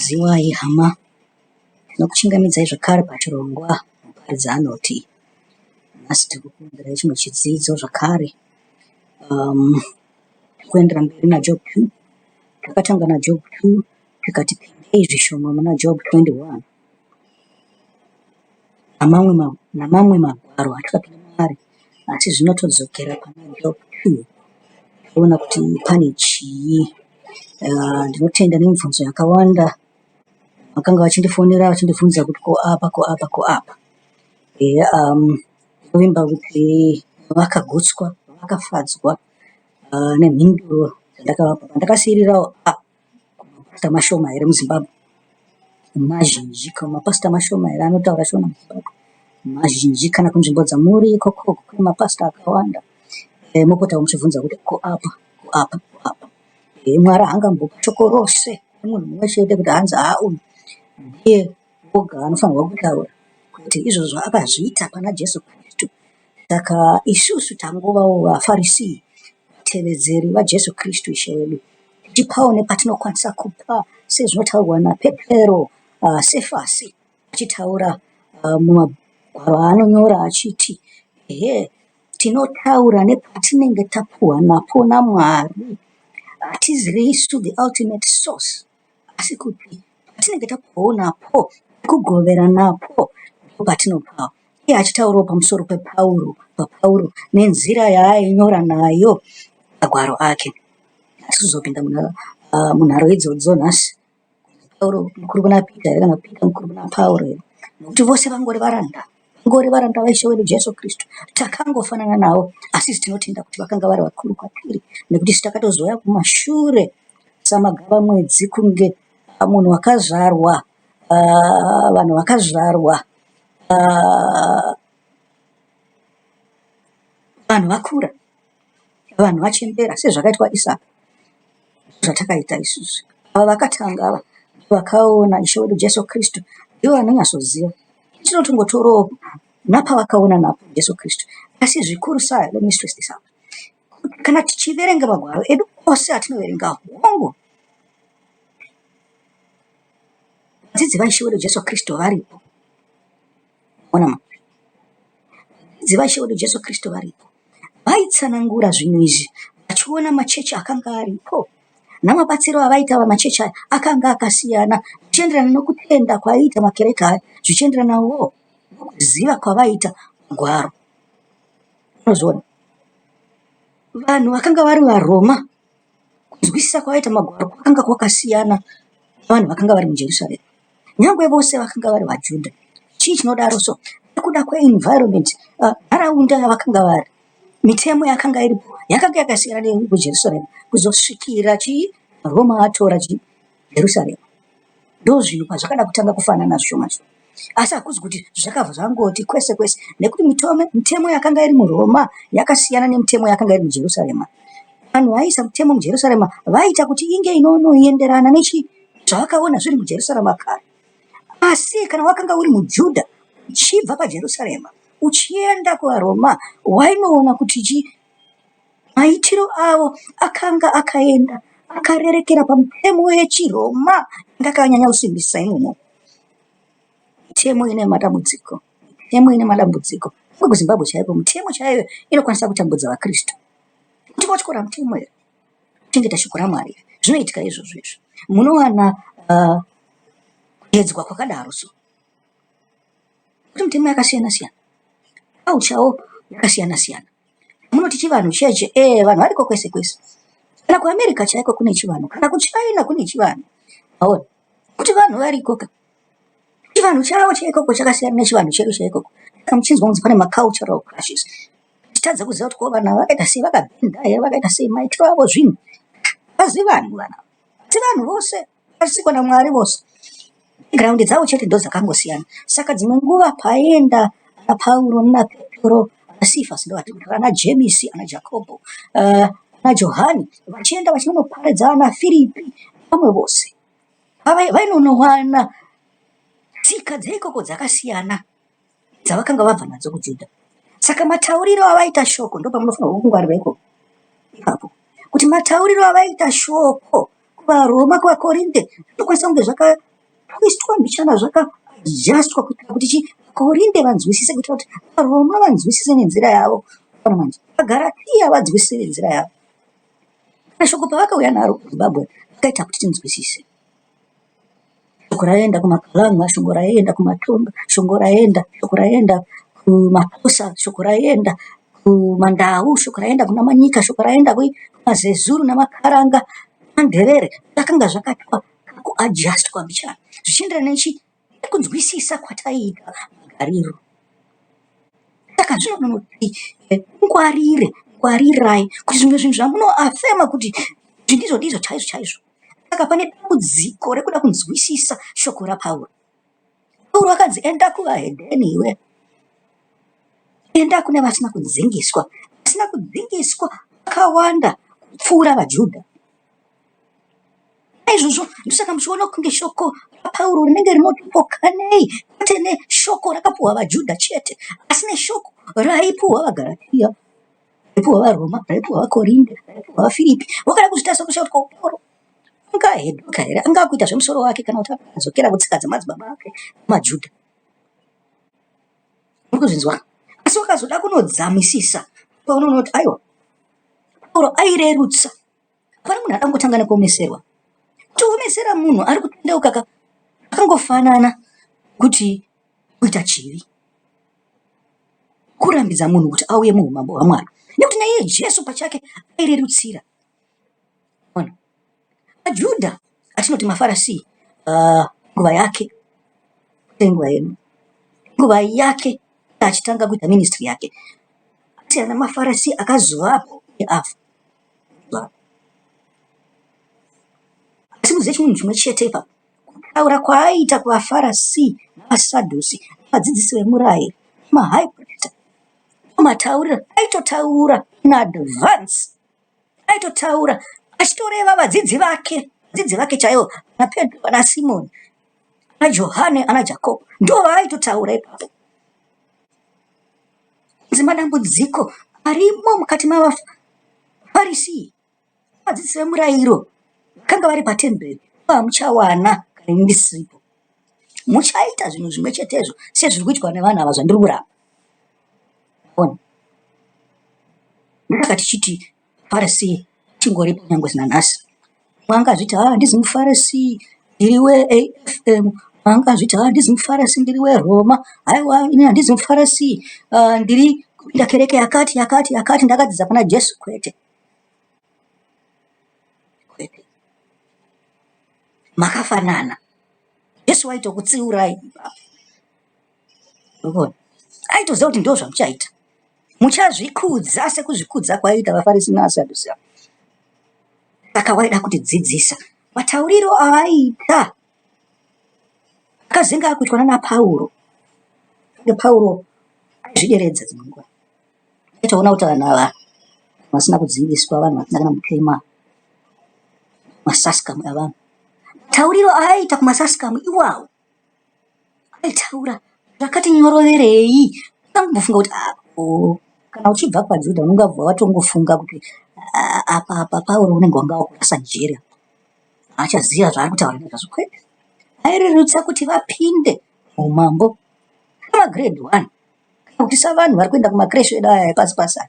Ziwai hama, tinokuchingamidzai zvakare pachirongwa muparidzi anoti nhasi tiri kukumbira chimwe chidzidzo zvakare. Kuendera mberi naJob 2 takatanga naJob 2 tikati pindei zvishoma muna Job 21 namamwe magwaro atikapinda maari, asi zvino todzokera pana Job 2 toona kuti pane chii. Ndinotenda nemibvunzo yakawanda vakanga vachindifonera vachindibvunza kuti ko apa. Ndovimba kuti vakagutswa, vakafadzwa nemhinduro dzandakavapa pandakasiirirawo kumapasita mashoma here muZimbabwe. Mazhinji kumapasita mashoma here anotaura shona muZimbabwe. Mazhinji kana kunzvimbo dzamuri ikoko kune mapasita akawanda. Mopotawo muchibvunza kuti ko apa. Mwari haangambopa shoko rose munhu mumwe chete kuti hanzi uyu ndiye oga anofanirwa kutaura, kuti izvozvo akazviita pana Jesu Kristu. Saka isusu tangovawo vaFarisi, vatevedzeri vaJesu Kristu Ishe wedu, tichipawo nepatinokwanisa kupa sezvinotaurwa naPetero Sefasi achitaura mumagwaro aanonyora achiti tinotaura nepatinenge tapuhwa napo naMwari. Hatizirei isu the ultimate source, asi kuti patinenge tapuhwawo napo kugovera napo patinopawo. Iye achitaurawo pamusoro paPauro nenzira yaainyora nayo magwaro ake. Tizopinda munharo idzodzo nhasi. Pauro mukuru kuna Pita here kana Pita mukuru kuna Pauro here, nokuti vose vangori varanda vaIshe wedu Jesu Kristu. Takangofanana navo, asi tinotenda kuti vakanga vari vakuru kwatiri, nekuti takatozouya kumashure samagaba mwedzi kunge munhu wakazvarwa, vanhu vakazvarwa, vanhu vakura, vanhu vachembera sezvakaitwa Isaka, zvatakaita isusu. Ava vakatanga ava vakaona Ishe wedu Jesu Kristu ndivo vanonyatsoziva. Tinotongotorawo napavakaona napo Jesu Kristu, asi zvikuru sai, let me stress this out, kana tichiverenga magwaro edu ose atinoverenga hongu, vadzidzi vaIshe wedu Jesu Kristu varipo. Ona vadzidzi vaIshe wedu Jesu Kristu varipo, vaitsanangura zvinhu izvi vachiona machechi akanga aripo namabatsiro avaita vamachechi aya akanga akasiyana zvichienderana nokutenda kwaiita makereke aya, zvichienderanawo nokuziva kwavaita magwaro. Unozviona vanhu vakanga vari vaRoma, kunzwisisa kwavaita magwaro kwakanga kwakasiyana navanhu vakanga vari muJerusarema. Nyangwe vose vakanga vari vaJudha. Chii chinodaro so? Nekuda kweenvironment, nharaunda yavakanga vari, mitemo yakanga iripo yakanga yakasiyana nemuJerusarema kuzosvikira chii Roma atora Jerusarema. Ndozvinhu pazvakada kutanga kufanana zvishoma shoma, asi hakuzi kuti zvakabva zvangoti kwese nekuti mitemo yakanga iri muRoma yakasiyana nemitemo yakanga iri muJerusarema. Vanhu vaisa mitemo muJerusarema vaita kuti inge inoenderana zvavakaona zviri muJerusarema kare. Asi kana wakanga uri muJudha uchibva paJerusarema uchienda kuvaRoma, wainoona kuti maitiro avo akanga akaenda akarerekera pamitemo yechiRoma yanga akanyanya kusimbisa imomo. Mitemo ine matambudziko. KuZimbabwe chaiko mitemo chaiyo inokwanisa kutambudza vaKristu. Kuti kotyora mitemo here, kuchengeta shoko raMwari here, zvinoitika izvozvo izvo. Munowana kuedzwa kwakadaro so, kuti mitemo yakasiyana-siyana, auchawo yakasiyana-siyana. Munoti chivanhu cheche, vanhu variko kwese. Kana kuAmerica chaiko kune chivanhu, kana kuChina kune chivanhu. Aona kuti vanhu variko chivanhu chavo chaikoko chakasiyana nechivanhu chedu chaikoko. Saka muchinzwa kunzi pane macultural clashes. Titadza kuziva kuti ko vanhu vakaita sei, vakabhenda here, vakaita sei, maitiro avo zvinhu. Vazi vanhu asi vanhu vose vasikwa naMwari vose, graundi dzavo chete ndo dzakangosiyana. Saka dzimwe nguva paenda naPauro naPetro naSifasi ana Jemisi ana Jakobho naJohani vachienda vachinoparidza naFiripi vamwe vose, vainonowana tsika dzeikoko dzakasiyana dzavakanga vabva nadzo kuJudha. Saka matauriro avaita shoko ndo pamunofanirwa kungwarira ipapo, kuti matauriro avaita shoko kuvaRoma, kuvaKorinde, zvinokwanisa kunge kuiswa mbichana zvakaadjustwa kuitira kuti Korinde vanzwisise, kuitira kuti Roma vanzwisise nenzira yavo. Ona manje vaGaratia vadzwisise nenzira yavo. Shoko pavakauya naro kuZimbabwe vakaita kuti tinzwisise. Shoko raenda kumaKalang'a, shoko raenda kumaTonga, shoko raenda kumaPosa, shoko raenda kumaNdau, shoko raenda kuna Manyika, shoko raenda kumaZezuru namaKaranga naNdevere. Zvakanga zvakatwa kuadjustwa mbichana zvichienderana nekunzwisisa kwataiita magariro. Saka zvinonoti ngwarirai kuti zvimwe zvinhu zvamunoafema kuti ndizvo chaizvo. Saka pane dambudziko rekuda kunzwisisa shoko raPauro. Pauro akanzi enda kuvahedheni iwe, enda kune vasina kudzingiswa. Vasina kudzingiswa vakawanda kupfuura vaJudha. Naizvozvo ndosaka muchiona kunge shoko raPauro rinenge rinotipokanei, kwete neshoko rakapuhwa vaJudha chete, asi neshoko raipuhwa vaGaratia, raipuhwa vaRoma, raipuhwa vaKorinde, raipuhwa vaFiripi. Wakada kuzvitarisa kusha kuti Pauro angahedhoka here, angakuita zvemusoro wake kana kuti akadzokera kutsika dzamadzibaba ake maJudha. Urikuzvinzwa? Asi wakazoda kunodzamisisa paunoona kuti aiwa Pauro airerutsa. Hapana munhu adangotanga nekuomeserwa. Kuomesera munhu ari kutendeuka akangofanana kuti kuita chivi, kurambidza munhu kuti auye muumambo hwaMwari, nekuti naiye Jesu pachake airerutsira. Ona vaJudha atinoti maFarisi, nguva yake nguva yenu, nguva yake achitanga kuita ministry yake, asiyana namaFarisi akazovapo afa. Asi muzive chinhu chimwe chete ipapo, kutaura kwaaita kuvaFarisi navaSadhusi, vadzidzisi vemurayiro, mahigh priest, matauriro aitotaura in advance, aitotaura achitoreva vadzidzi vake chaivo, ana Petro, ana Simoni, ana Johane, ana Jakobo, ndo vaaitotaura ipapo. Madambudziko arimo mukati mavaFarisi, vadzidzi vemurayiro vakanga vari patemberi, muchawana kana ndisipo, muchaita zvinhu zvimwe chetezvo sezviri kuitwa nevanhu ava zvandiri kuramba. Ona ndaka tichiti Farisi chingoripo nyangwe nanhasi. Mwangazviti ndizi muFarisi ndiri weAFM, mwangazviti ndizi muFarisi ndiri weRoma, haiwa ini handizi muFarisi ndiri kupinda kereke yakati ndakadzidza pana Jesu. Kwete, makafanana. Jesu waitokutsiurai ipapo, aitoziva kuti ndo zvamuchaita, muchazvikudza sekuzvikudza kwaiita vaFarisi navaSadhusi. Saka waida kutidzidzisa matauriro avaiita akazenga akuitwa naPauro. Pauro aizvideredza dzimwe nguva, aitoona kuti vanhu ava vasina kudzingiswa, vanhu vasina kana mutema, masaskamu avanhu. Tauriro aiita kumasaskamu iwawo, aitaura zvakati nyoroverei. Ukambofunga kuti kana uchibva kwaJudha unongabva watongofunga kuti apa Pauro unenge wanga wakurasa njere, achaziva zvaari kutaura nezvazvo. Kwete, airerutsa kuti vapinde muumambo kamagrade 1, kana kuti savanhu vari kuenda kumakreshi edu aya epasi-pasi.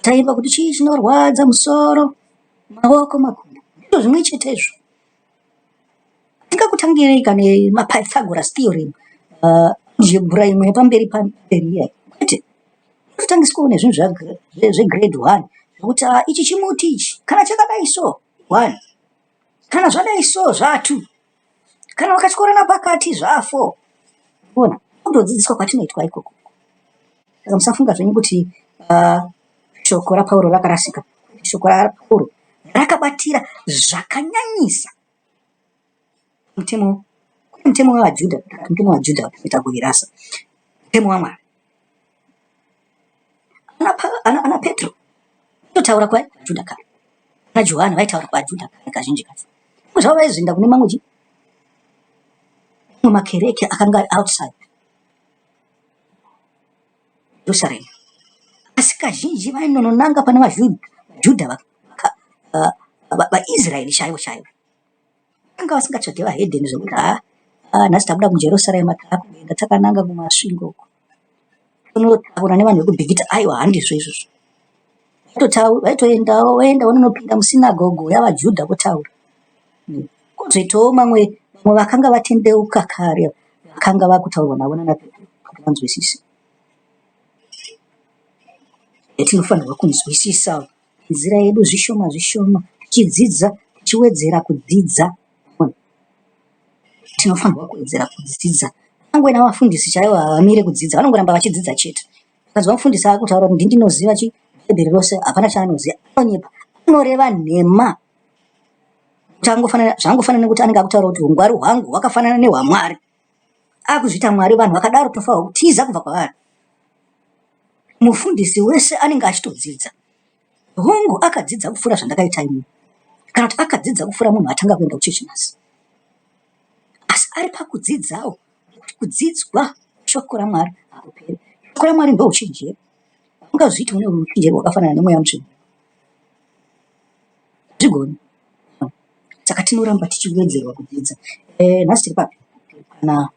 Taimba kuti chii chinorwadza musoro, maoko, makumbo, ndizvo zvimwe chetezvo. Tingakutangirei kane maPythagoras theorem, jebhura imwe yepamberi iya. Kwete, totangiswawo nezvinhu zvegrade 1 zvekuti ichi chimuti ichi kana chakadai so 1, kana zvadai so 2, kana wakatyora napakati 4. Ona kundodzidziswa kwatinoitwa ikoko. Saka musafunga zvenyu kuti shoko raPauro rakarasika. Shoko raPauro rakabatira zvakanyanyisa mutemo wavaJudha, mutemo waJudha wataita kuvirasa, mutemo waMwari. Ana Petro aitotaura kwaJudha kare, ana Johani vaitaura kwaJudha kare kazhinji kacho. Zvavo vaizoenda kune mamwe makereke akanga ari outside Jerusalem, asi kazhinji vainonanga pane vaJudha vaIsraeri chaivo chaivo. anga vasingachati vahedheni zvokuti nhasi tabuda mujerusarema takuenda takananga kumasvingo uko tonotaura nevanhu vekubhigita. Aiwa, handizvo izvozvo. Vaitoendawo vaenda vanonopinda musinagogo yavajudha votaura. Kozoitawo mamwe vakanga vatendeuka kare vakanga vakutaurwa navo nana Petro kuti vanzwisise. Yatinofanirwa kunzwisisa nzira yedu zvishoma zvishoma, tichidzidza tichiwedzera kudzidza. Tinofanirwa kuwedzera kudzidza. Nyangwe navafundisi chaivo havamire kudzidza, vanongoramba vachidzidza chete. Ukanzwa mufundisi akutaura kuti ndinoziva bhaibheri rose, hapana chaanoziva, anonyepa, anoreva nhema. Zvangofanana nekuti anenge akutaura kuti ungwari hwangu hwakafanana nehwaMwari. Akuzviita Mwari, vanhu vakadaro tofanirwa kutiza kubva kwavari. Mufundisi wese anenge achitodzidza. Hongu akadzidza kupfuura zvandakaita ini, kana kuti akadzidza kupfuura munhu atanga kuenda kuchechi nhasi. Asi ari pakudzidzawo, kudzidzwa shoko raMwari hakuperi. Shoko raMwari ndohuchenjeri. Ungazviti une uchenjeri hwakafanana nemweya mutsvene? Zvigoni. Saka tinoramba tichiwedzerwa kudzidza. Nhasi tiri papi? Kana